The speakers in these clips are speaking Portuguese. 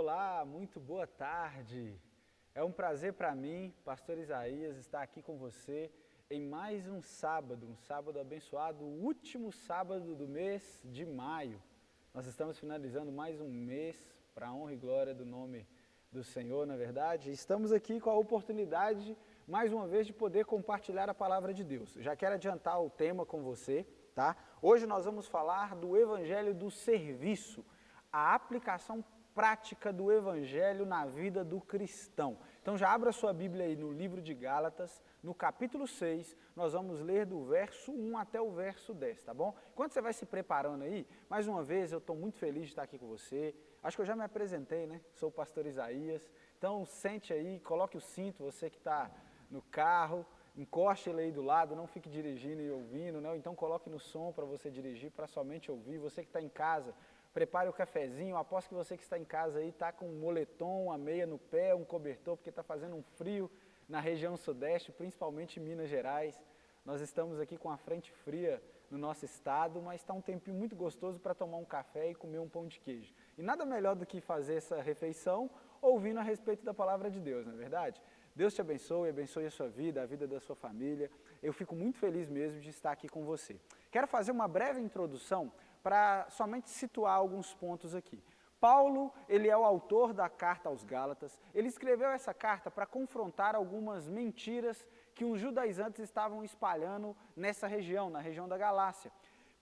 Olá, muito boa tarde. É um prazer para mim, Pastor Isaías, estar aqui com você em mais um sábado abençoado, o último sábado do mês de maio. Nós estamos finalizando mais um mês para a honra e glória do nome do Senhor, na verdade. Estamos aqui com a oportunidade, mais uma vez, de poder compartilhar a palavra de Deus. Já quero adiantar o tema com você, tá? Hoje nós vamos falar do Evangelho do Serviço, a aplicação prática do Evangelho na vida do cristão. Então já abra sua Bíblia aí no livro de Gálatas, no capítulo 6, nós vamos ler do verso 1 até o verso 10, tá bom? Enquanto você vai se preparando aí, mais uma vez eu estou muito feliz de estar aqui com você. Acho que eu já me apresentei, né? Sou o pastor Isaías. Então sente aí, coloque o cinto, você que está no carro, encoste ele aí do lado, não fique dirigindo e ouvindo, né? Então coloque no som para você dirigir, para somente ouvir. Você que está em casa, prepare o cafezinho. Aposto que você que está em casa aí está com um moletom, uma meia no pé, um cobertor, porque está fazendo um frio na região sudeste, principalmente em Minas Gerais. Nós estamos aqui com a frente fria no nosso estado, mas está um tempinho muito gostoso para tomar um café e comer um pão de queijo. E nada melhor do que fazer essa refeição ouvindo a respeito da palavra de Deus, não é verdade? Deus te abençoe, abençoe a sua vida, a vida da sua família. Eu fico muito feliz mesmo de estar aqui com você. Quero fazer uma breve introdução para somente situar alguns pontos aqui. Paulo, ele é o autor da carta aos Gálatas. Ele escreveu essa carta para confrontar algumas mentiras que os judaizantes estavam espalhando nessa região, na região da Galácia.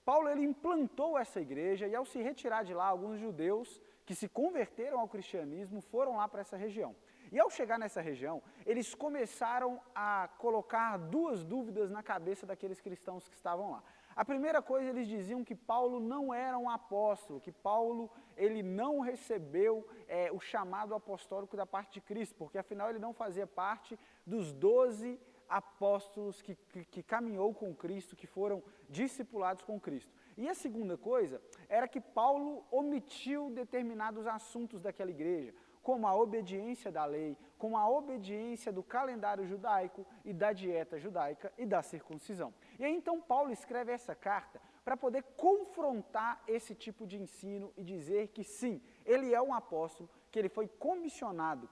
Paulo, ele implantou essa igreja e ao se retirar de lá, alguns judeus que se converteram ao cristianismo foram lá para essa região. E ao chegar nessa região, eles começaram a colocar duas dúvidas na cabeça daqueles cristãos que estavam lá. A primeira coisa, eles diziam que Paulo não era um apóstolo, que Paulo ele não recebeu o chamado apostólico da parte de Cristo, porque afinal ele não fazia parte dos 12 apóstolos que caminhou com Cristo, que foram discipulados com Cristo. E a segunda coisa era que Paulo omitiu determinados assuntos daquela igreja, como a obediência da lei, como a obediência do calendário judaico e da dieta judaica e da circuncisão. E aí então Paulo escreve essa carta para poder confrontar esse tipo de ensino e dizer que sim, ele é um apóstolo, que ele foi comissionado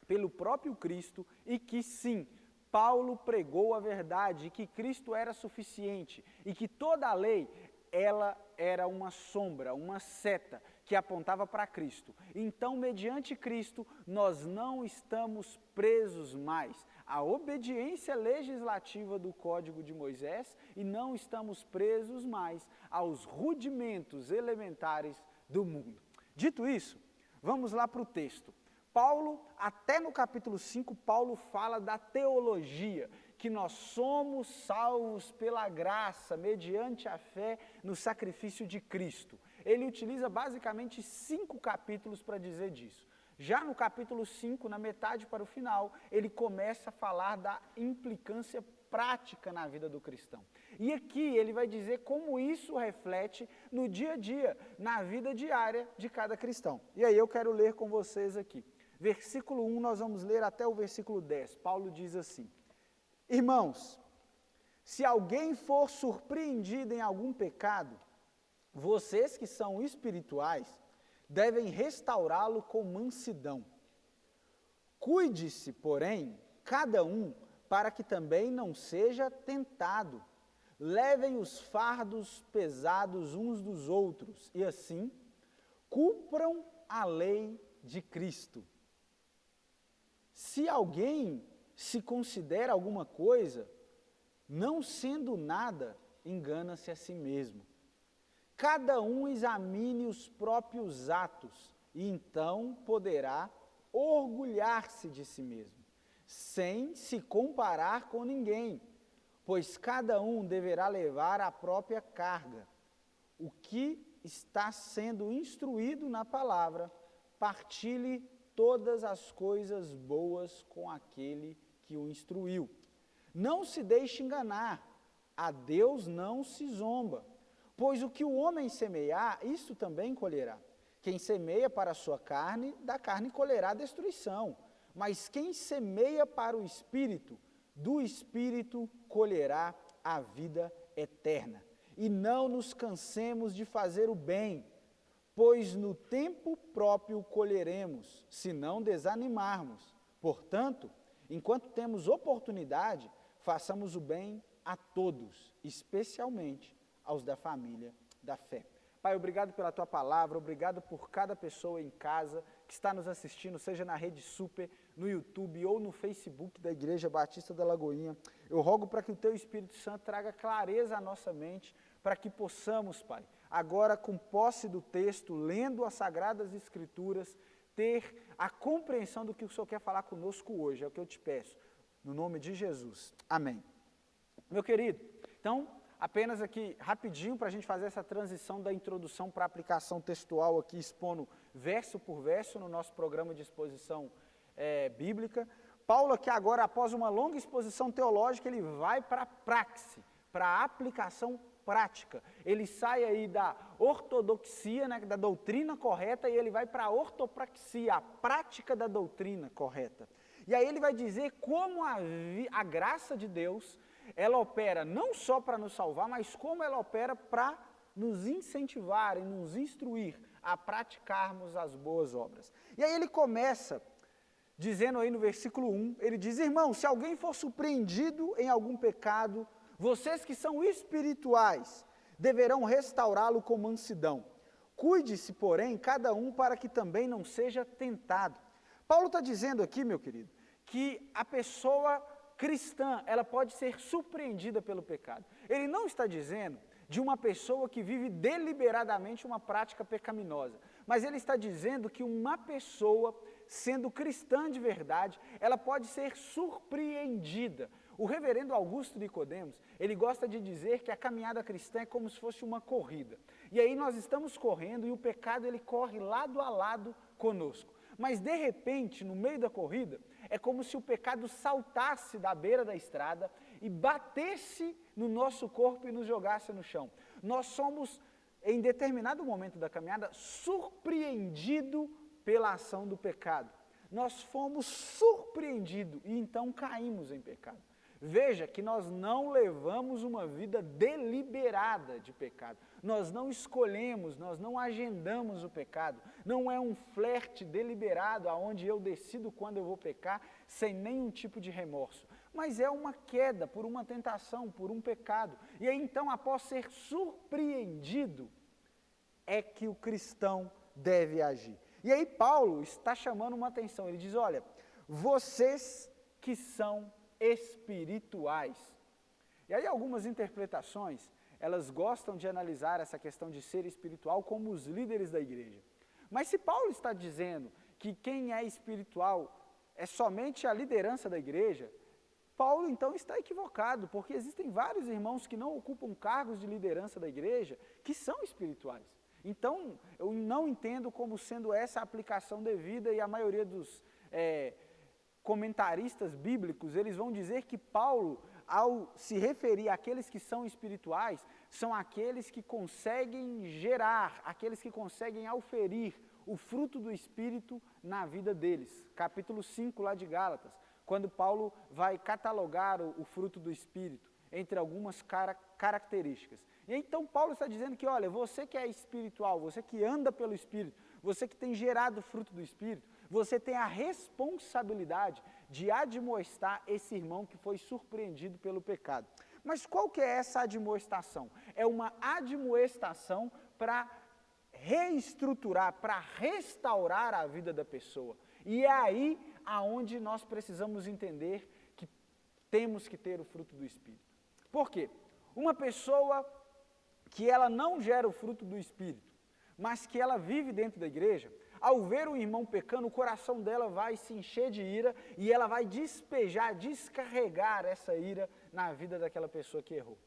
pelo próprio Cristo e que sim, Paulo pregou a verdade, que Cristo era suficiente e que toda a lei, ela era uma sombra, uma seta que apontava para Cristo. Então, mediante Cristo, nós não estamos presos mais à obediência legislativa do Código de Moisés e não estamos presos mais aos rudimentos elementares do mundo. Dito isso, vamos lá para o texto. Paulo, até no capítulo 5, Paulo fala da teologia, que nós somos salvos pela graça, mediante a fé no sacrifício de Cristo. Ele utiliza basicamente 5 capítulos para dizer disso. Já no capítulo 5, na metade para o final, ele começa a falar da implicância prática na vida do cristão. E aqui ele vai dizer como isso reflete no dia a dia, na vida diária de cada cristão. E aí eu quero ler com vocês aqui. Versículo 1, nós vamos ler até o versículo 10. Paulo diz assim: Irmãos, se alguém for surpreendido em algum pecado, vocês que são espirituais, devem restaurá-lo com mansidão. Cuide-se, porém, cada um, para que também não seja tentado. Levem os fardos pesados uns dos outros, e assim, cumpram a lei de Cristo. Se alguém se considera alguma coisa, não sendo nada, engana-se a si mesmo. Cada um examine os próprios atos, e então poderá orgulhar-se de si mesmo, sem se comparar com ninguém, pois cada um deverá levar a própria carga. O que está sendo instruído na palavra, partilhe todas as coisas boas com aquele que o instruiu. Não se deixe enganar, a Deus não se zomba, pois o que o homem semear, isso também colherá. Quem semeia para a sua carne, da carne colherá destruição, mas quem semeia para o Espírito, do Espírito colherá a vida eterna. E não nos cansemos de fazer o bem, pois no tempo próprio colheremos, se não desanimarmos. Portanto, enquanto temos oportunidade, façamos o bem a todos, especialmente aos da família da fé. Pai, obrigado pela Tua palavra, obrigado por cada pessoa em casa que está nos assistindo, seja na Rede Super, no YouTube ou no Facebook da Igreja Batista da Lagoinha. Eu rogo para que o Teu Espírito Santo traga clareza à nossa mente, para que possamos, Pai, agora com posse do texto, lendo as Sagradas Escrituras, ter a compreensão do que o Senhor quer falar conosco hoje, é o que eu te peço, no nome de Jesus. Amém. Meu querido, então, apenas aqui rapidinho para a gente fazer essa transição da introdução para a aplicação textual aqui, expondo verso por verso no nosso programa de exposição bíblica. Paulo aqui agora, após uma longa exposição teológica, ele vai para a praxe, para a aplicação prática. Ele sai aí da ortodoxia, né, da doutrina correta, e ele vai para a ortopraxia, a prática da doutrina correta. E aí ele vai dizer como a graça de Deus, ela opera não só para nos salvar, mas como ela opera para nos incentivar e nos instruir a praticarmos as boas obras. E aí ele começa dizendo aí no versículo 1, ele diz: irmão, se alguém for surpreendido em algum pecado, vocês que são espirituais deverão restaurá-lo com mansidão. Cuide-se, porém, cada um para que também não seja tentado. Paulo está dizendo aqui, meu querido, que a pessoa cristã, ela pode ser surpreendida pelo pecado. Ele não está dizendo de uma pessoa que vive deliberadamente uma prática pecaminosa, mas ele está dizendo que uma pessoa, sendo cristã de verdade, ela pode ser surpreendida. O reverendo Augusto Nicodemos, ele gosta de dizer que a caminhada cristã é como se fosse uma corrida. E aí nós estamos correndo e o pecado ele corre lado a lado conosco. Mas de repente, no meio da corrida, é como se o pecado saltasse da beira da estrada e batesse no nosso corpo e nos jogasse no chão. Nós somos, em determinado momento da caminhada, surpreendidos pela ação do pecado. Nós fomos surpreendidos e então caímos em pecado. Veja que nós não levamos uma vida deliberada de pecado. Nós não escolhemos, nós não agendamos o pecado. Não é um flerte deliberado aonde eu decido quando eu vou pecar sem nenhum tipo de remorso. Mas é uma queda por uma tentação, por um pecado. E aí então, após ser surpreendido, é que o cristão deve agir. E aí Paulo está chamando uma atenção. Ele diz, olha, vocês que são espirituais. E aí algumas interpretações, elas gostam de analisar essa questão de ser espiritual como os líderes da igreja. Mas se Paulo está dizendo que quem é espiritual é somente a liderança da igreja, Paulo então está equivocado, porque existem vários irmãos que não ocupam cargos de liderança da igreja que são espirituais. Então, eu não entendo como sendo essa a aplicação devida e a maioria dos comentaristas bíblicos, eles vão dizer que Paulo, ao se referir àqueles que são espirituais, são aqueles que conseguem gerar, aqueles que conseguem auferir o fruto do Espírito na vida deles. Capítulo 5 lá de Gálatas, quando Paulo vai catalogar o fruto do Espírito, entre algumas características. E então Paulo está dizendo que, olha, você que é espiritual, você que anda pelo Espírito, você que tem gerado o fruto do Espírito, você tem a responsabilidade de admoestar esse irmão que foi surpreendido pelo pecado. Mas qual que é essa admoestação? É uma admoestação para reestruturar, para restaurar a vida da pessoa. E é aí aonde nós precisamos entender que temos que ter o fruto do Espírito. Por quê? Uma pessoa que ela não gera o fruto do Espírito, mas que ela vive dentro da igreja, ao ver o irmão pecando, o coração dela vai se encher de ira e ela vai despejar, descarregar essa ira na vida daquela pessoa que errou.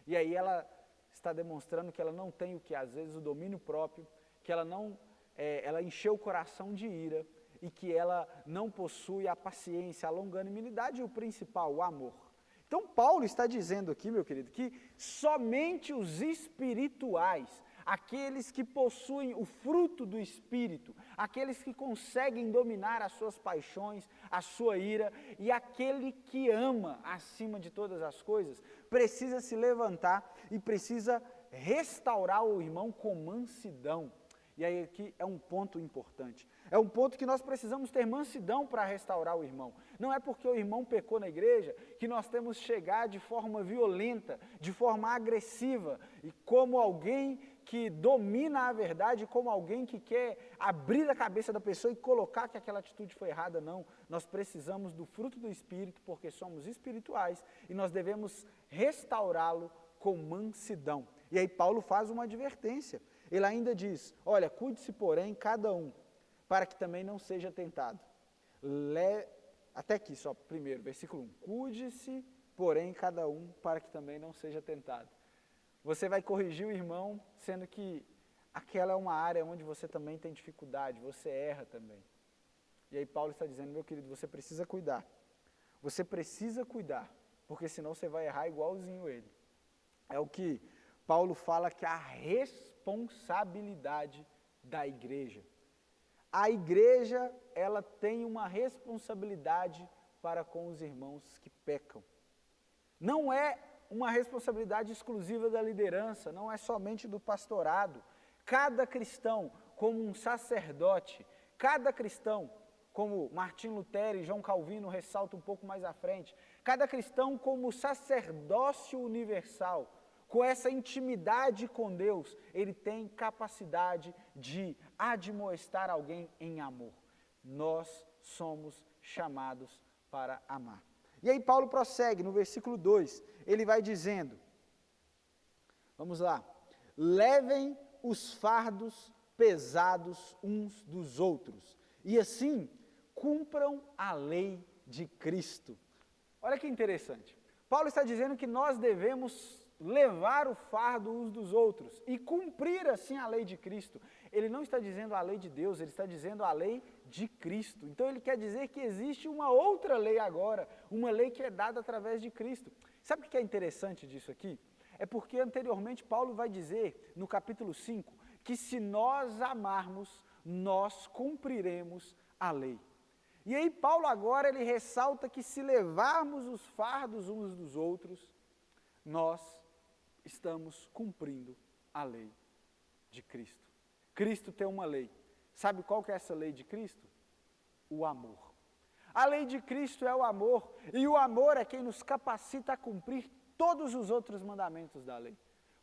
E aí ela está demonstrando que ela não tem o que, às vezes, o domínio próprio, que ela não, ela encheu o coração de ira e que ela não possui a paciência, a longanimidade e o principal, o amor. Então Paulo está dizendo aqui, meu querido, que somente os espirituais, aqueles que possuem o fruto do Espírito, aqueles que conseguem dominar as suas paixões, a sua ira, e aquele que ama acima de todas as coisas, precisa se levantar e precisa restaurar o irmão com mansidão. E aí aqui é um ponto importante. É um ponto que nós precisamos ter mansidão para restaurar o irmão. Não é porque o irmão pecou na igreja que nós temos que chegar de forma violenta, de forma agressiva, e como alguém que domina a verdade, como alguém que quer abrir a cabeça da pessoa e colocar que aquela atitude foi errada. Não, nós precisamos do fruto do Espírito, porque somos espirituais, e nós devemos restaurá-lo com mansidão. E aí Paulo faz uma advertência. Ele ainda diz, olha, cuide-se, porém, cada um, para que também não seja tentado. Até aqui só, primeiro, versículo 1. Cuide-se, porém, cada um, para que também não seja tentado. Você vai corrigir o irmão, sendo que aquela é uma área onde você também tem dificuldade, você erra também. E aí Paulo está dizendo, meu querido, você precisa cuidar. Você precisa cuidar, porque senão você vai errar igualzinho ele. É o que Paulo fala que é a responsabilidade da igreja. A igreja, ela tem uma responsabilidade para com os irmãos que pecam. Não é uma responsabilidade exclusiva da liderança, não é somente do pastorado. Cada cristão, como um sacerdote, cada cristão, como Martim Lutero e João Calvino ressaltam um pouco mais à frente, cada cristão como sacerdócio universal, com essa intimidade com Deus, ele tem capacidade de admoestar alguém em amor. Nós somos chamados para amar. E aí Paulo prossegue no versículo 2, ele vai dizendo, vamos lá, levem os fardos pesados uns dos outros, e assim cumpram a lei de Cristo. Olha que interessante, Paulo está dizendo que nós devemos levar o fardo uns dos outros e cumprir assim a lei de Cristo. Ele não está dizendo a lei de Deus, ele está dizendo a lei de Cristo. Então ele quer dizer que existe uma outra lei agora, uma lei que é dada através de Cristo. Sabe o que é interessante disso aqui? É porque anteriormente Paulo vai dizer no capítulo 5 que se nós amarmos, nós cumpriremos a lei. E aí Paulo agora ele ressalta que se levarmos os fardos uns dos outros, nós estamos cumprindo a lei de Cristo. Cristo tem uma lei. Sabe qual que é essa lei de Cristo? O amor. A lei de Cristo é o amor, e o amor é quem nos capacita a cumprir todos os outros mandamentos da lei.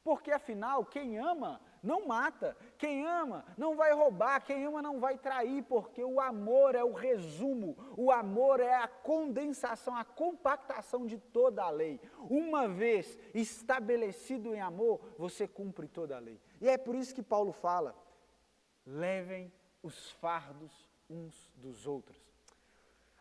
Porque afinal, quem ama não mata, quem ama não vai roubar, quem ama não vai trair, porque o amor é o resumo, o amor é a condensação, a compactação de toda a lei. Uma vez estabelecido em amor, você cumpre toda a lei. E é por isso que Paulo fala, levem os fardos uns dos outros.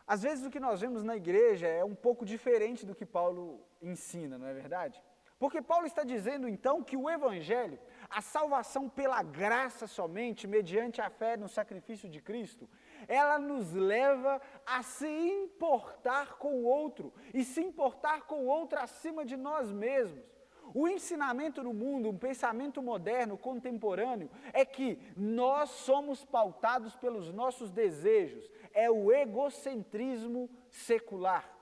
Às vezes o que nós vemos na igreja é um pouco diferente do que Paulo ensina, não é verdade? Porque Paulo está dizendo então que o evangelho, a salvação pela graça somente, mediante a fé no sacrifício de Cristo, ela nos leva a se importar com o outro, e se importar com o outro acima de nós mesmos. O ensinamento no mundo, um pensamento moderno, contemporâneo, é que nós somos pautados pelos nossos desejos, é o egocentrismo secular.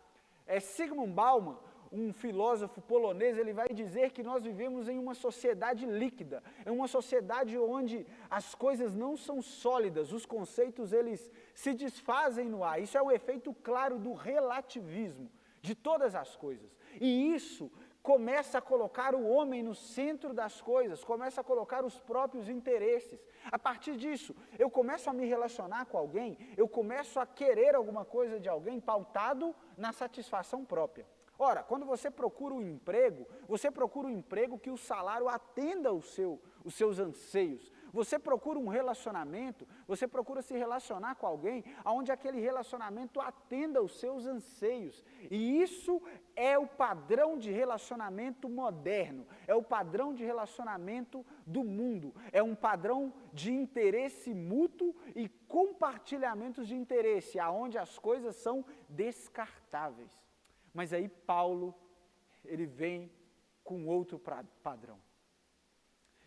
Zygmunt Bauman, um filósofo polonês, ele vai dizer que nós vivemos em uma sociedade líquida, em uma sociedade onde as coisas não são sólidas, os conceitos eles se desfazem no ar. Isso é um efeito claro do relativismo de todas as coisas. E isso começa a colocar o homem no centro das coisas, começa a colocar os próprios interesses. A partir disso, eu começo a me relacionar com alguém, eu começo a querer alguma coisa de alguém pautado na satisfação própria. Ora, quando você procura um emprego que o salário atenda os seus anseios. Você procura um relacionamento, você procura se relacionar com alguém onde aquele relacionamento atenda os seus anseios. E isso é o padrão de relacionamento moderno, é o padrão de relacionamento do mundo, é um padrão de interesse mútuo e compartilhamentos de interesse, aonde as coisas são descartáveis. Mas aí Paulo, ele vem com outro padrão.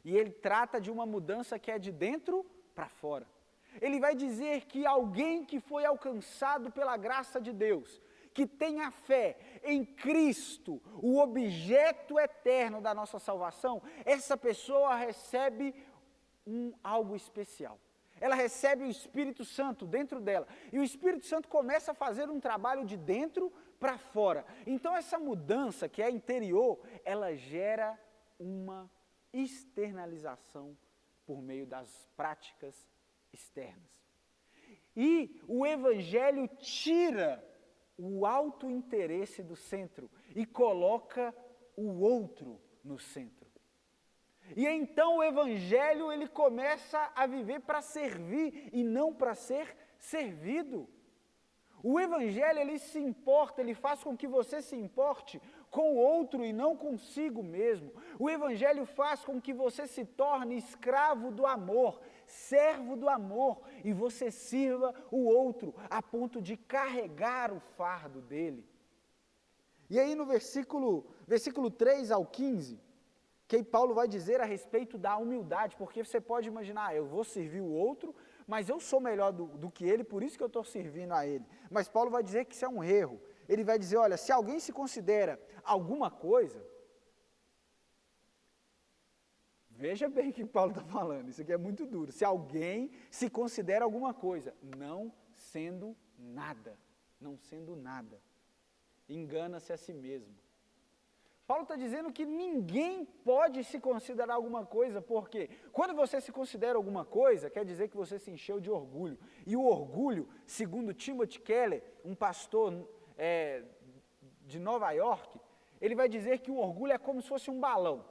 E ele trata de uma mudança que é de dentro para fora. Ele vai dizer que alguém que foi alcançado pela graça de Deus, que tem a fé em Cristo, o objeto eterno da nossa salvação, essa pessoa recebe algo especial. Ela recebe o Espírito Santo dentro dela. E o Espírito Santo começa a fazer um trabalho de dentro para fora. Então essa mudança que é interior, ela gera uma externalização por meio das práticas externas. E o Evangelho tira o autointeresse do centro e coloca o outro no centro. E então o Evangelho ele começa a viver para servir e não para ser servido. O Evangelho ele se importa, ele faz com que você se importe com o outro e não consigo mesmo. O Evangelho faz com que você se torne escravo do amor, servo do amor, e você sirva o outro a ponto de carregar o fardo dele. E aí no versículo 3 ao 15, que aí Paulo vai dizer a respeito da humildade, porque você pode imaginar, eu vou servir o outro, mas eu sou melhor do que ele, por isso que eu estou servindo a ele. Mas Paulo vai dizer que isso é um erro. Ele vai dizer, olha, se alguém se considera alguma coisa, veja bem o que Paulo está falando, isso aqui é muito duro. Se alguém se considera alguma coisa, não sendo nada, engana-se a si mesmo. Paulo está dizendo que ninguém pode se considerar alguma coisa, porque quando você se considera alguma coisa, quer dizer que você se encheu de orgulho. E o orgulho, segundo Timothy Keller, um pastor de Nova York, ele vai dizer que o orgulho é como se fosse um balão,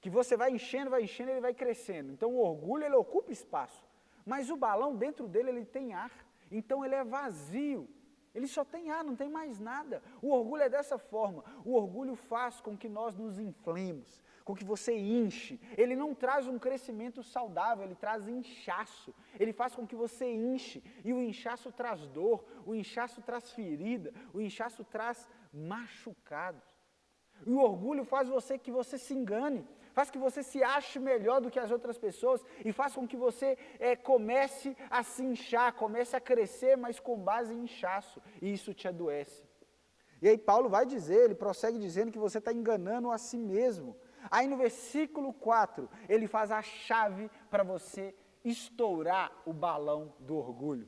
que você vai enchendo, ele vai crescendo. Então o orgulho, ele ocupa espaço, mas o balão dentro dele, ele tem ar, então ele é vazio. Ele só tem ar, não tem mais nada. O orgulho é dessa forma. O orgulho faz com que nós nos inflemos, com que você enche. Ele não traz um crescimento saudável, ele traz inchaço. Ele faz com que você enche. E o inchaço traz dor, o inchaço traz ferida, o inchaço traz machucados. E o orgulho faz que você se engane, faz que você se ache melhor do que as outras pessoas e faz com que você comece a se inchar, comece a crescer, mas com base em inchaço, e isso te adoece. E aí Paulo vai dizer, ele prossegue dizendo que você está enganando a si mesmo. Aí no versículo 4, ele faz a chave para você estourar o balão do orgulho.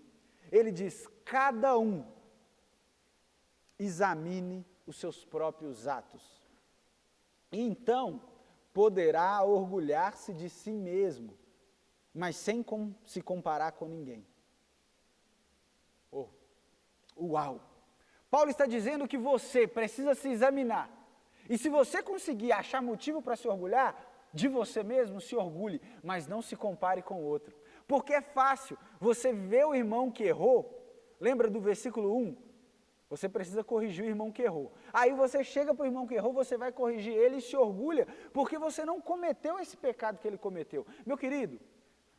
Ele diz, cada um examine os seus próprios atos. E então poderá orgulhar-se de si mesmo, mas sem se comparar com ninguém. Uau! Paulo está dizendo que você precisa se examinar. E se você conseguir achar motivo para se orgulhar, de você mesmo, se orgulhe, mas não se compare com o outro. Porque é fácil, você vê o irmão que errou, lembra do versículo 1? Você precisa corrigir o irmão que errou. Aí você chega para o irmão que errou, você vai corrigir ele e se orgulha, porque você não cometeu esse pecado que ele cometeu. Meu querido,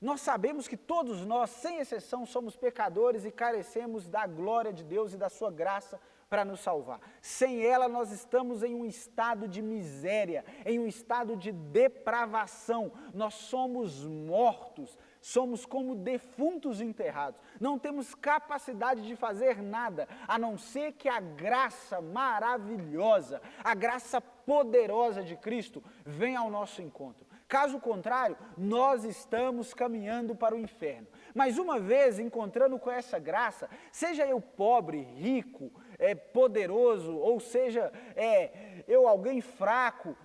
nós sabemos que todos nós, sem exceção, somos pecadores e carecemos da glória de Deus e da sua graça para nos salvar. Sem ela, nós estamos em um estado de miséria, em um estado de depravação. Nós somos mortos, somos como defuntos enterrados. Não temos capacidade de fazer nada, a não ser que a graça maravilhosa, a graça poderosa de Cristo venha ao nosso encontro. Caso contrário, nós estamos caminhando para o inferno. Mas uma vez encontrando com essa graça, seja eu pobre, rico, poderoso, ou seja, eu alguém fraco,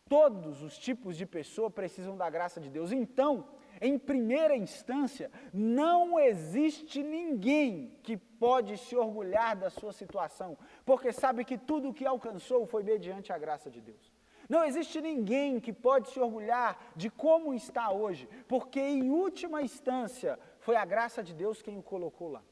todos os tipos de pessoa precisam da graça de Deus. Então, em primeira instância, não existe ninguém que pode se orgulhar da sua situação, porque sabe que tudo o que alcançou foi mediante a graça de Deus. Não existe ninguém que pode se orgulhar de como está hoje, porque em última instância foi a graça de Deus quem o colocou lá.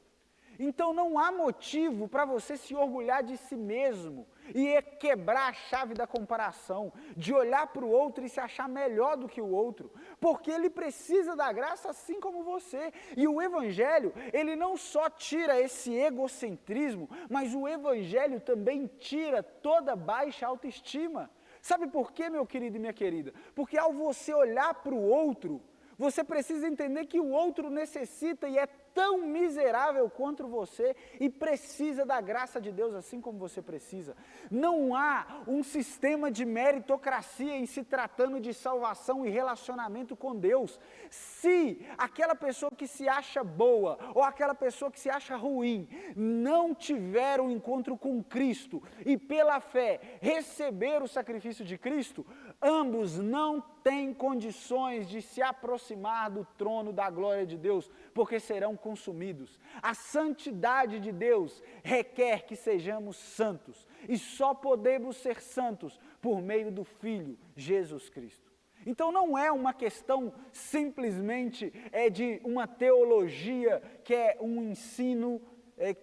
Então não há motivo para você se orgulhar de si mesmo e quebrar a chave da comparação, de olhar para o outro e se achar melhor do que o outro, porque ele precisa da graça assim como você. E o Evangelho, ele não só tira esse egocentrismo, mas o Evangelho também tira toda baixa autoestima. Sabe por quê, meu querido e minha querida? Porque ao você olhar para o outro, Você precisa entender que o outro necessita e é tão miserável quanto você e precisa da graça de Deus assim como você precisa. Não há um sistema de meritocracia em se tratando de salvação e relacionamento com Deus. Se aquela pessoa que se acha boa ou aquela pessoa que se acha ruim não tiver um encontro com Cristo e pela fé receber o sacrifício de Cristo, ambos não têm condições de se aproximar do trono da glória de Deus, porque serão consumidos. A santidade de Deus requer que sejamos santos, e só podemos ser santos por meio do Filho, Jesus Cristo. Então não é uma questão simplesmente de uma teologia que é um ensino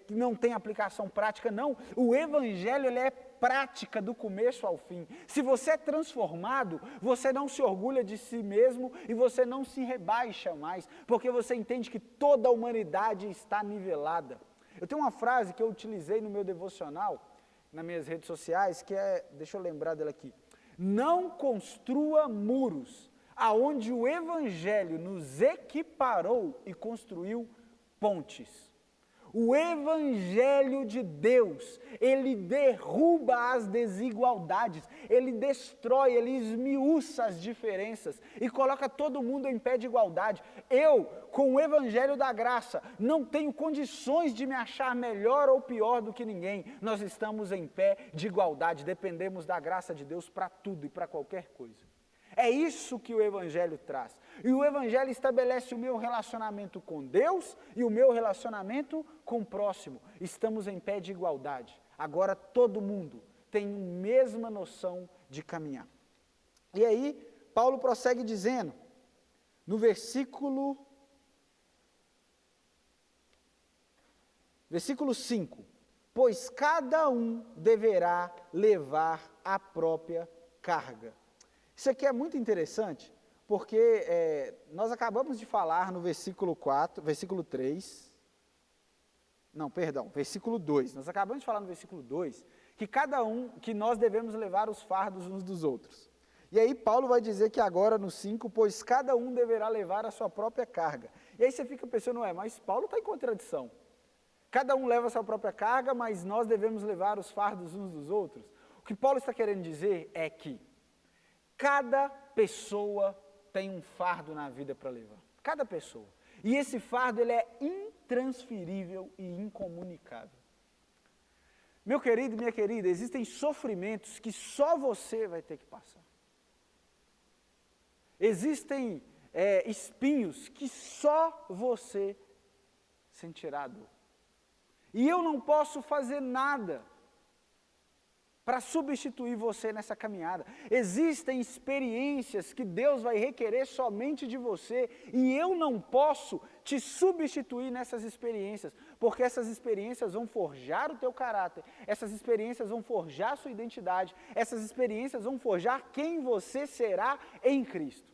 que não tem aplicação prática, não. O Evangelho ele é prática do começo ao fim. Se você é transformado, você não se orgulha de si mesmo e você não se rebaixa mais, porque você entende que toda a humanidade está nivelada. Eu tenho uma frase que eu utilizei no meu devocional, nas minhas redes sociais, que deixa eu lembrar dela aqui. Não construa muros, aonde o Evangelho nos equiparou e construiu pontes. O Evangelho de Deus, ele derruba as desigualdades, ele destrói, ele esmiuça as diferenças e coloca todo mundo em pé de igualdade. Eu, com o Evangelho da graça, não tenho condições de me achar melhor ou pior do que ninguém. Nós estamos em pé de igualdade, dependemos da graça de Deus para tudo e para qualquer coisa. É isso que o Evangelho traz. E o Evangelho estabelece o meu relacionamento com Deus e o meu relacionamento com o próximo. Estamos em pé de igualdade. Agora todo mundo tem a mesma noção de caminhar. E aí, Paulo prossegue dizendo, no versículo 5, pois cada um deverá levar a própria carga. Isso aqui é muito interessante, porque nós acabamos de falar no versículo 2, nós acabamos de falar no versículo 2, que nós devemos levar os fardos uns dos outros. E aí Paulo vai dizer que agora no 5, pois cada um deverá levar a sua própria carga. E aí você fica pensando, mas Paulo está em contradição. Cada um leva a sua própria carga, mas nós devemos levar os fardos uns dos outros. O que Paulo está querendo dizer é que cada pessoa tem um fardo na vida para levar. Cada pessoa. E esse fardo ele é intransferível e incomunicável. Meu querido e minha querida, existem sofrimentos que só você vai ter que passar. Existem espinhos que só você sentirá dor. E eu não posso fazer nada para substituir você nessa caminhada. Existem experiências que Deus vai requerer somente de você, e eu não posso te substituir nessas experiências, porque essas experiências vão forjar o teu caráter, essas experiências vão forjar a sua identidade, essas experiências vão forjar quem você será em Cristo.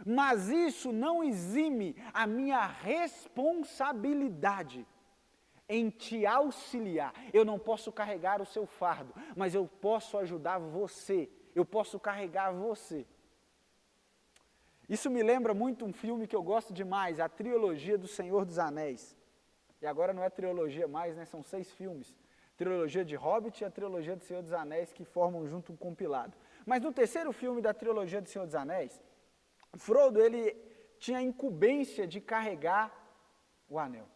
Mas isso não exime a minha responsabilidade em te auxiliar. Eu não posso carregar o seu fardo, mas eu posso ajudar você, eu posso carregar você. Isso me lembra muito um filme que eu gosto demais, a trilogia do Senhor dos Anéis. E agora não é trilogia mais, são 6 filmes. Trilogia de Hobbit e a trilogia do Senhor dos Anéis, que formam junto um compilado. Mas no terceiro filme da trilogia do Senhor dos Anéis, Frodo, ele tinha a incumbência de carregar o anel.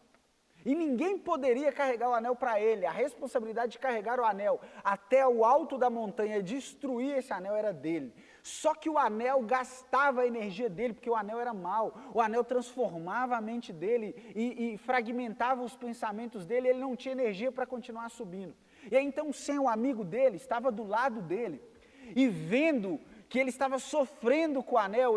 E ninguém poderia carregar o anel para ele. A responsabilidade de carregar o anel até o alto da montanha e destruir esse anel era dele. Só que o anel gastava a energia dele, porque o anel era mau. O anel transformava a mente dele e fragmentava os pensamentos dele. Ele não tinha energia para continuar subindo. E aí então Sem, o amigo dele, estava do lado dele. E vendo que ele estava sofrendo com o anel,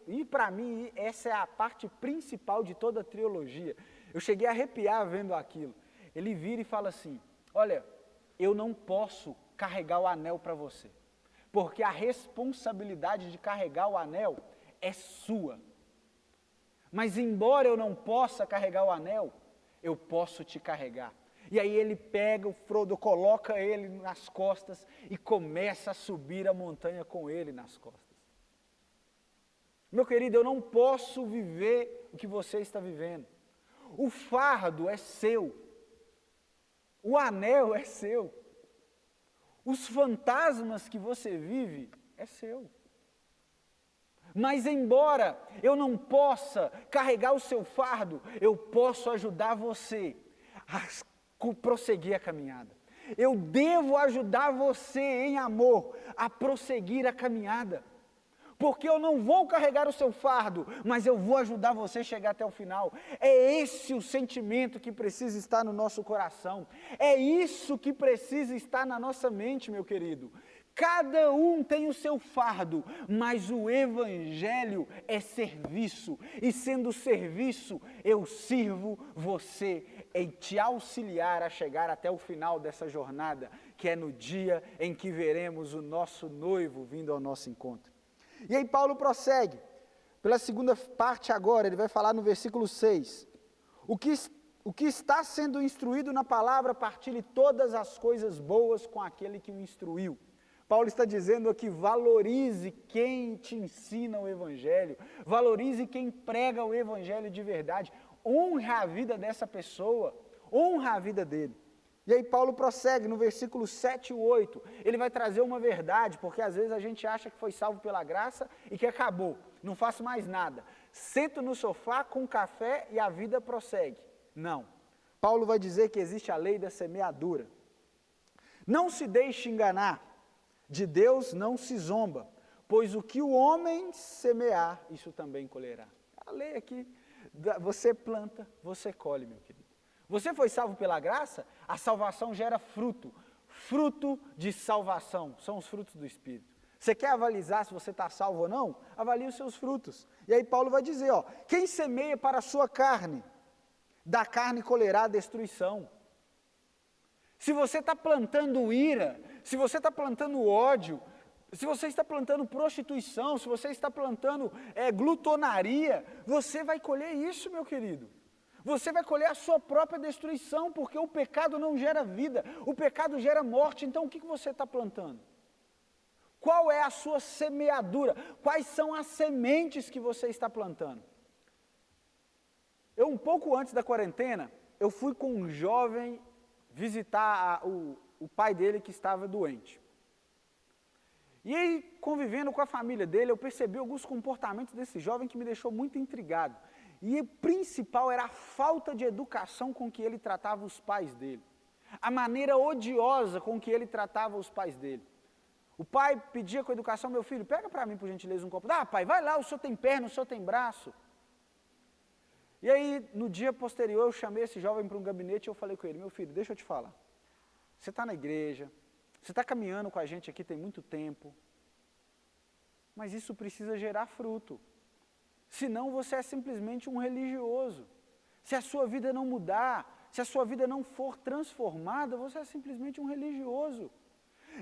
e para mim essa é a parte principal de toda a trilogia. Eu cheguei a arrepiar vendo aquilo. Ele vira e fala assim, olha, eu não posso carregar o anel para você, porque a responsabilidade de carregar o anel é sua. Mas embora eu não possa carregar o anel, eu posso te carregar. E aí ele pega o Frodo, coloca ele nas costas e começa a subir a montanha com ele nas costas. Meu querido, eu não posso viver o que você está vivendo. O fardo é seu. O anel é seu. Os fantasmas que você vive é seu. Mas embora eu não possa carregar o seu fardo, eu posso ajudar você a prosseguir a caminhada. Eu devo ajudar você em amor a prosseguir a caminhada. Porque eu não vou carregar o seu fardo, mas eu vou ajudar você a chegar até o final. É esse o sentimento que precisa estar no nosso coração. É isso que precisa estar na nossa mente, meu querido. Cada um tem o seu fardo, mas o Evangelho é serviço. E sendo serviço, eu sirvo você em te auxiliar a chegar até o final dessa jornada, que é no dia em que veremos o nosso noivo vindo ao nosso encontro. E aí Paulo prossegue, pela segunda parte agora, ele vai falar no versículo 6. O que está sendo instruído na palavra, partilhe todas as coisas boas com aquele que o instruiu. Paulo está dizendo aqui, valorize quem te ensina o Evangelho, valorize quem prega o Evangelho de verdade, honre a vida dessa pessoa, honre a vida dele. E aí Paulo prossegue no versículo 7 e 8, ele vai trazer uma verdade, porque às vezes a gente acha que foi salvo pela graça e que acabou, não faço mais nada, sento no sofá com café e a vida prossegue. Não, Paulo vai dizer que existe a lei da semeadura. Não se deixe enganar, de Deus não se zomba, pois o que o homem semear, isso também colherá. A lei aqui, você planta, você colhe, meu querido. Você foi salvo pela graça, a salvação gera fruto. Fruto de salvação, são os frutos do Espírito. Você quer avalizar se você está salvo ou não? Avalie os seus frutos. E aí Paulo vai dizer, ó, quem semeia para a sua carne, da carne colherá a destruição. Se você está plantando ira, se você está plantando ódio, se você está plantando prostituição, se você está plantando glutonaria, você vai colher isso, meu querido. Você vai colher a sua própria destruição, porque o pecado não gera vida, o pecado gera morte. Então o que você está plantando? Qual é a sua semeadura? Quais são as sementes que você está plantando? Um pouco antes da quarentena, eu fui com um jovem visitar o pai dele que estava doente. E aí, convivendo com a família dele, eu percebi alguns comportamentos desse jovem que me deixou muito intrigado. E o principal era a falta de educação com que ele tratava os pais dele. A maneira odiosa com que ele tratava os pais dele. O pai pedia com educação, meu filho, pega para mim, por gentileza, um copo. Ah, pai, vai lá, o senhor tem perna, o senhor tem braço. E aí, no dia posterior, eu chamei esse jovem para um gabinete e eu falei com ele, meu filho, deixa eu te falar. Você está na igreja, você está caminhando com a gente aqui tem muito tempo, mas isso precisa gerar fruto. Senão você é simplesmente um religioso. Se a sua vida não mudar, se a sua vida não for transformada, você é simplesmente um religioso.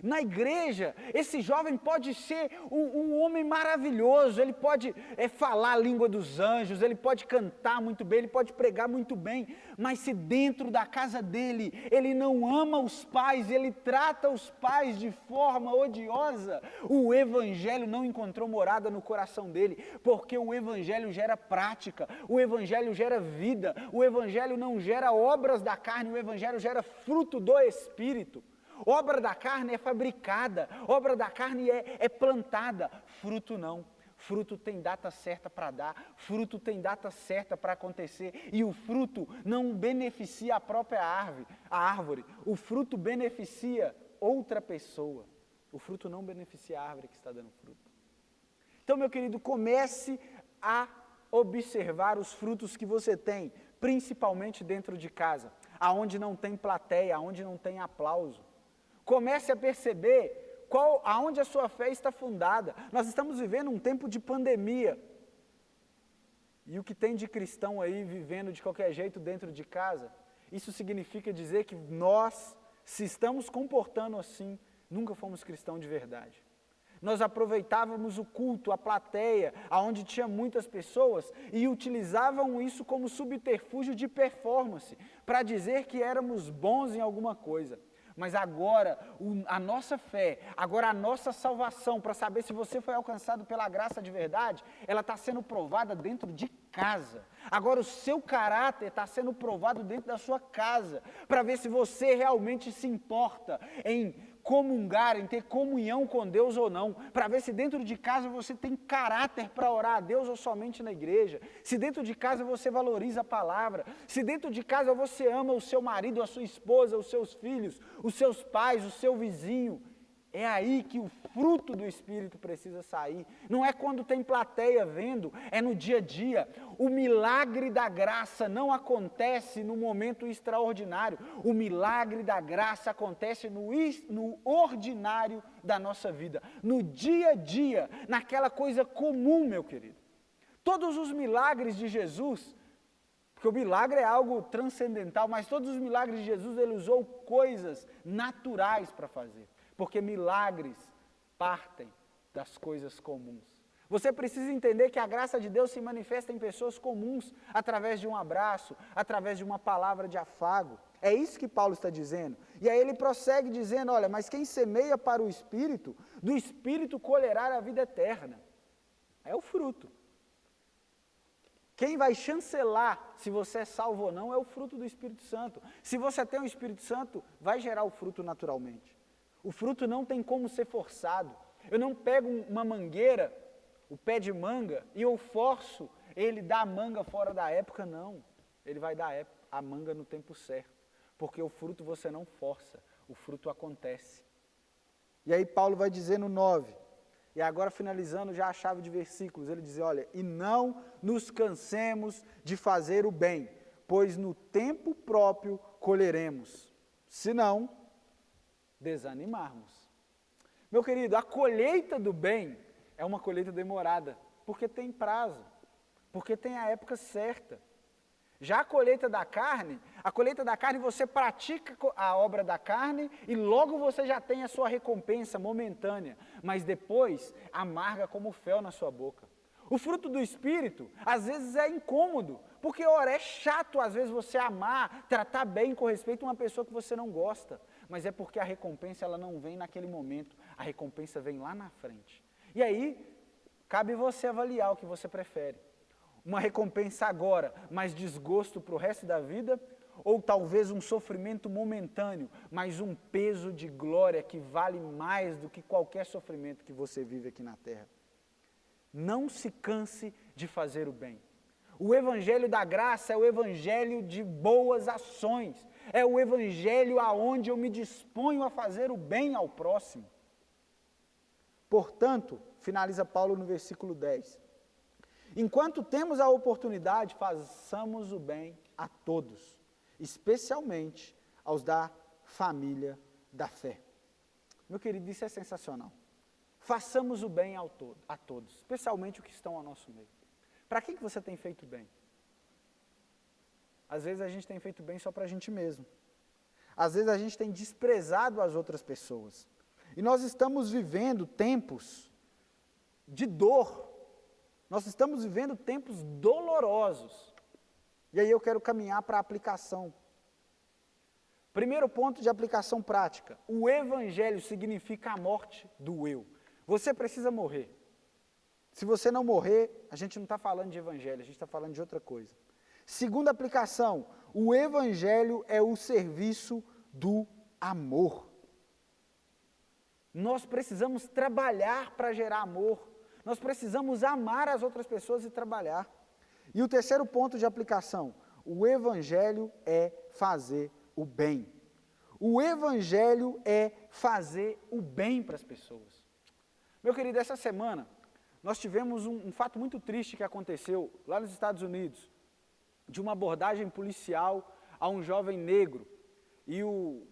Na igreja, esse jovem pode ser um homem maravilhoso, ele pode falar a língua dos anjos, ele pode cantar muito bem, ele pode pregar muito bem, mas se dentro da casa dele, ele não ama os pais, ele trata os pais de forma odiosa, o Evangelho não encontrou morada no coração dele, porque o Evangelho gera prática, o Evangelho gera vida, o Evangelho não gera obras da carne, o Evangelho gera fruto do Espírito. Obra da carne é fabricada, obra da carne é plantada, fruto não. Fruto tem data certa para dar, fruto tem data certa para acontecer, e o fruto não beneficia a própria árvore, o fruto beneficia outra pessoa, o fruto não beneficia a árvore que está dando fruto. Então, meu querido, comece a observar os frutos que você tem, principalmente dentro de casa, aonde não tem plateia, aonde não tem aplauso. Comece a perceber aonde a sua fé está fundada. Nós estamos vivendo um tempo de pandemia. E o que tem de cristão aí vivendo de qualquer jeito dentro de casa, isso significa dizer que nós, se estamos comportando assim, nunca fomos cristãos de verdade. Nós aproveitávamos o culto, a plateia, aonde tinha muitas pessoas, e utilizavam isso como subterfúgio de performance, para dizer que éramos bons em alguma coisa. mas agora a nossa fé, agora a nossa salvação, para saber se você foi alcançado pela graça de verdade, ela está sendo provada dentro de casa. Agora o seu caráter está sendo provado dentro da sua casa, para ver se você realmente se importa em comungar, em ter comunhão com Deus ou não, para ver se dentro de casa você tem caráter para orar a Deus ou somente na igreja, se dentro de casa você valoriza a palavra, se dentro de casa você ama o seu marido, a sua esposa, os seus filhos, os seus pais, o seu vizinho. É aí que o fruto do Espírito precisa sair. Não é quando tem plateia vendo, é no dia a dia. O milagre da graça não acontece no momento extraordinário. O milagre da graça acontece no ordinário da nossa vida. No dia a dia, naquela coisa comum, meu querido. Todos os milagres de Jesus, porque o milagre é algo transcendental, mas todos os milagres de Jesus, ele usou coisas naturais para fazer. Porque milagres partem das coisas comuns. Você precisa entender que a graça de Deus se manifesta em pessoas comuns, através de um abraço, através de uma palavra de afago. É isso que Paulo está dizendo. E aí ele prossegue dizendo, olha, mas quem semeia para o Espírito, do Espírito colherá a vida eterna. É o fruto. Quem vai chancelar se você é salvo ou não é o fruto do Espírito Santo. Se você tem o Espírito Santo, vai gerar o fruto naturalmente. O fruto não tem como ser forçado. Eu não pego uma mangueira, o pé de manga, e eu forço ele dar a manga fora da época, não. Ele vai dar a manga no tempo certo. Porque o fruto você não força, o fruto acontece. E aí Paulo vai dizer no 9, e agora finalizando já a chave de versículos, ele diz, olha, e não nos cansemos de fazer o bem, pois no tempo próprio colheremos. Se não, desanimarmos. Meu querido, a colheita do bem é uma colheita demorada, porque tem prazo, porque tem a época certa. Já a colheita da carne você pratica a obra da carne e logo você já tem a sua recompensa momentânea, mas depois amarga como fel na sua boca. O fruto do Espírito, às vezes é incômodo, porque ora, é chato às vezes você amar, tratar bem com respeito a uma pessoa que você não gosta, mas é porque a recompensa ela não vem naquele momento, a recompensa vem lá na frente. E aí, cabe você avaliar o que você prefere. Uma recompensa agora, mas desgosto para o resto da vida, ou talvez um sofrimento momentâneo, mas um peso de glória que vale mais do que qualquer sofrimento que você vive aqui na terra. Não se canse de fazer o bem. O evangelho da graça é o evangelho de boas ações. É o evangelho aonde eu me disponho a fazer o bem ao próximo. Portanto, finaliza Paulo no versículo 10. Enquanto temos a oportunidade, façamos o bem a todos, especialmente aos da família da fé. Meu querido, isso é sensacional. Façamos o bem a todos, especialmente os que estão ao nosso meio. Para que você tem feito bem? Às vezes a gente tem feito bem só para a gente mesmo. Às vezes a gente tem desprezado as outras pessoas. E nós estamos vivendo tempos de dor. Nós estamos vivendo tempos dolorosos. E aí eu quero caminhar para a aplicação. Primeiro ponto de aplicação prática. O evangelho significa a morte do eu. Você precisa morrer. Se você não morrer, a gente não está falando de evangelho, a gente está falando de outra coisa. Segunda aplicação, o evangelho é o serviço do amor. Nós precisamos trabalhar para gerar amor. Nós precisamos amar as outras pessoas e trabalhar. E o terceiro ponto de aplicação, o evangelho é fazer o bem. O evangelho é fazer o bem para as pessoas. Meu querido, essa semana nós tivemos um fato muito triste que aconteceu lá nos Estados Unidos, de uma abordagem policial a um jovem negro, e o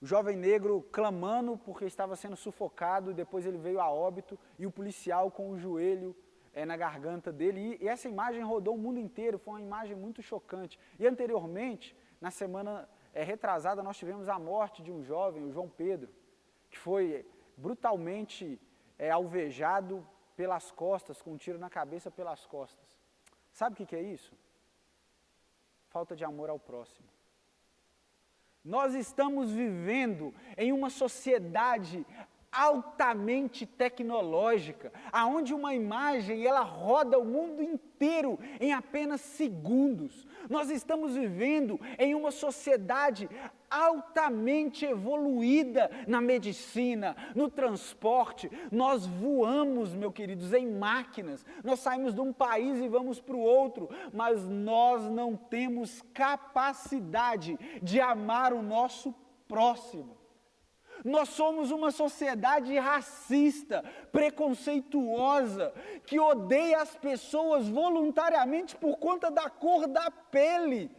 jovem negro clamando porque estava sendo sufocado, e depois ele veio a óbito, e o policial com o joelho na garganta dele, e essa imagem rodou o mundo inteiro, foi uma imagem muito chocante. E anteriormente, na semana retrasada, nós tivemos a morte de um jovem, o João Pedro, que foi brutalmente alvejado pelas costas, com um tiro na cabeça pelas costas. Sabe o que é isso? Falta de amor ao próximo. Nós estamos vivendo em uma sociedade altamente tecnológica, aonde uma imagem ela roda o mundo inteiro em apenas segundos. Nós estamos vivendo em uma sociedade altamente evoluída na medicina, no transporte. Nós voamos, meus queridos, em máquinas. Nós saímos de um país e vamos para o outro, mas nós não temos capacidade de amar o nosso próximo. Nós somos uma sociedade racista, preconceituosa, que odeia as pessoas voluntariamente por conta da cor da pele.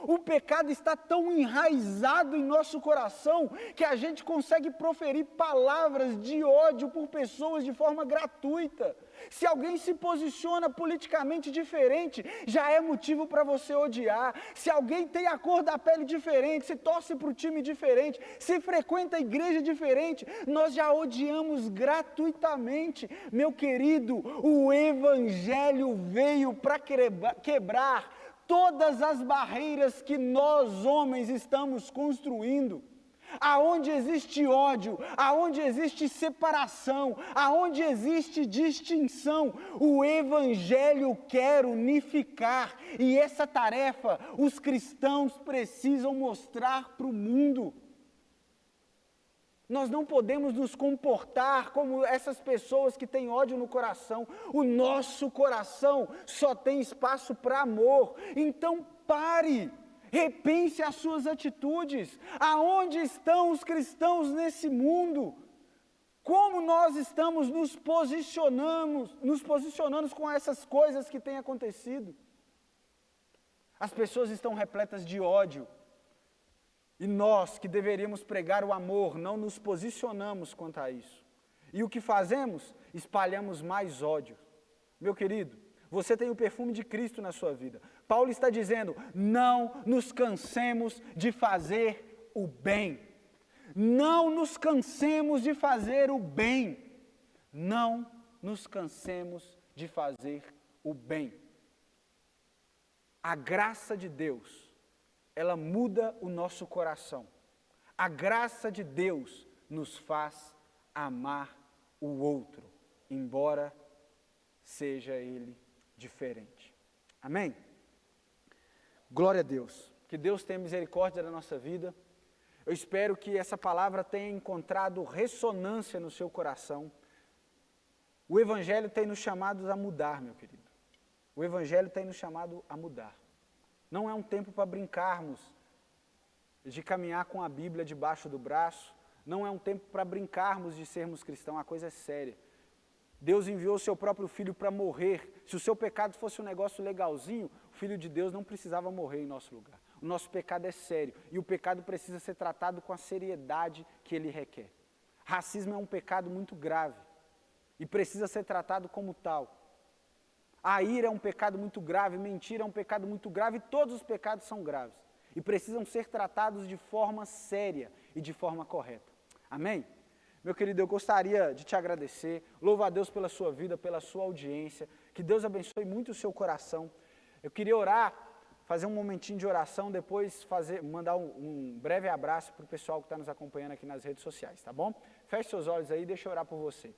O pecado está tão enraizado em nosso coração que a gente consegue proferir palavras de ódio por pessoas de forma gratuita. Se alguém se posiciona politicamente diferente, já é motivo para você odiar. Se alguém tem a cor da pele diferente, se torce para o time diferente, se frequenta a igreja diferente, nós já odiamos gratuitamente. Meu querido, o Evangelho veio para quebrar todas as barreiras que nós homens estamos construindo. Aonde existe ódio, aonde existe separação, aonde existe distinção, o Evangelho quer unificar, e essa tarefa os cristãos precisam mostrar para o mundo. Nós não podemos nos comportar como essas pessoas que têm ódio no coração. O nosso coração só tem espaço para amor. Então pare, repense as suas atitudes. Aonde estão os cristãos nesse mundo? Como nós estamos nos posicionando com essas coisas que têm acontecido? As pessoas estão repletas de ódio. E nós, que deveríamos pregar o amor, não nos posicionamos quanto a isso. E o que fazemos? Espalhamos mais ódio. Meu querido, você tem o perfume de Cristo na sua vida. Paulo está dizendo, não nos cansemos de fazer o bem. Não nos cansemos de fazer o bem. Não nos cansemos de fazer o bem. A graça de Deus, ela muda o nosso coração. A graça de Deus nos faz amar o outro, embora seja ele diferente. Amém? Glória a Deus. Que Deus tenha misericórdia da nossa vida. Eu espero que essa palavra tenha encontrado ressonância no seu coração. O Evangelho tem nos chamado a mudar, meu querido. O Evangelho tem nos chamado a mudar. Não é um tempo para brincarmos de caminhar com a Bíblia debaixo do braço. Não é um tempo para brincarmos de sermos cristãos. A coisa é séria. Deus enviou o seu próprio Filho para morrer. Se o seu pecado fosse um negócio legalzinho, o Filho de Deus não precisava morrer em nosso lugar. O nosso pecado é sério. E o pecado precisa ser tratado com a seriedade que ele requer. Racismo é um pecado muito grave. E precisa ser tratado como tal. A ira é um pecado muito grave, mentira é um pecado muito grave, todos os pecados são graves e precisam ser tratados de forma séria e de forma correta. Amém? Meu querido, eu gostaria de te agradecer, louvo a Deus pela sua vida, pela sua audiência, que Deus abençoe muito o seu coração. Eu queria orar, fazer um momentinho de oração, depois mandar um breve abraço para o pessoal que está nos acompanhando aqui nas redes sociais, tá bom? Feche seus olhos aí, deixa eu orar por você.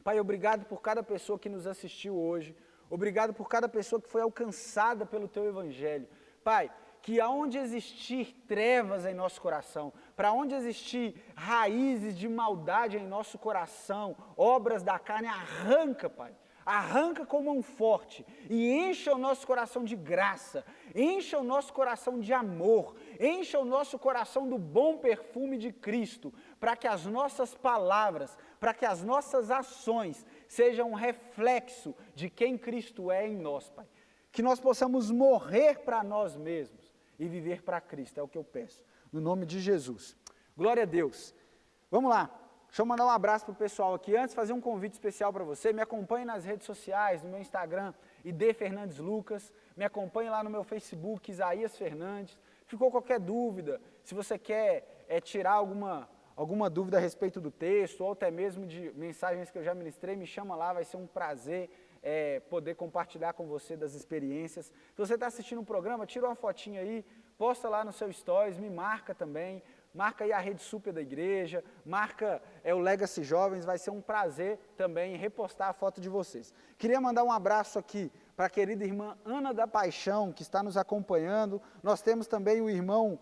Pai, obrigado por cada pessoa que nos assistiu hoje. Obrigado por cada pessoa que foi alcançada pelo Teu Evangelho. Pai, que aonde existir trevas em nosso coração, para onde existir raízes de maldade em nosso coração, obras da carne, arranca, Pai. Arranca com mão forte e encha o nosso coração de graça, encha o nosso coração de amor, encha o nosso coração do bom perfume de Cristo, para que as nossas palavras, para que as nossas ações sejam um reflexo de quem Cristo é em nós, Pai. Que nós possamos morrer para nós mesmos e viver para Cristo, é o que eu peço, no nome de Jesus. Glória a Deus. Vamos lá. Deixa eu mandar um abraço para o pessoal aqui. Antes, fazer um convite especial para você. Me acompanhe nas redes sociais, no meu Instagram, ID Fernandes Lucas. Me acompanhe lá no meu Facebook, Isaías Fernandes. Ficou qualquer dúvida, se você quer tirar alguma dúvida a respeito do texto, ou até mesmo de mensagens que eu já ministrei, me chama lá, vai ser um prazer poder compartilhar com você das experiências. Se você está assistindo o programa, tira uma fotinha aí, posta lá no seu stories, me marca também, marca aí a rede super da igreja, marca o Legacy Jovens, vai ser um prazer também repostar a foto de vocês. Queria mandar um abraço aqui para a querida irmã Ana da Paixão, que está nos acompanhando. Nós temos também o irmão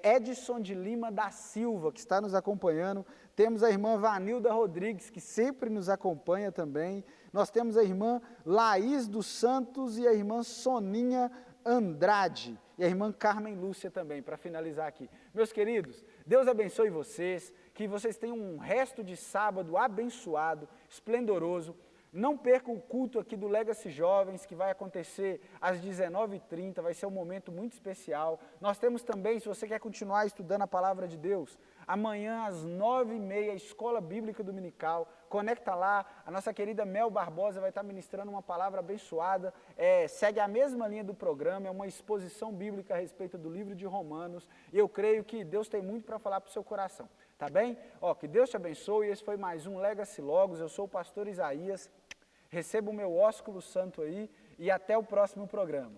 Edson de Lima da Silva, que está nos acompanhando. Temos a irmã Vanilda Rodrigues, que sempre nos acompanha também. Nós temos a irmã Laís dos Santos e a irmã Soninha Andrade. E a irmã Carmen Lúcia também, para finalizar aqui. Meus queridos, Deus abençoe vocês, que vocês tenham um resto de sábado abençoado, esplendoroso. Não perca o culto aqui do Legacy Jovens, que vai acontecer às 19h30, vai ser um momento muito especial. Nós temos também, se você quer continuar estudando a Palavra de Deus, amanhã às 9h30, Escola Bíblica Dominical, conecta lá, a nossa querida Mel Barbosa vai estar ministrando uma palavra abençoada, segue a mesma linha do programa, é uma exposição bíblica a respeito do livro de Romanos, e eu creio que Deus tem muito para falar para o seu coração, tá bem? Que Deus te abençoe, esse foi mais um Legacy Logos, eu sou o pastor Isaías, receba o meu ósculo santo aí, e até o próximo programa.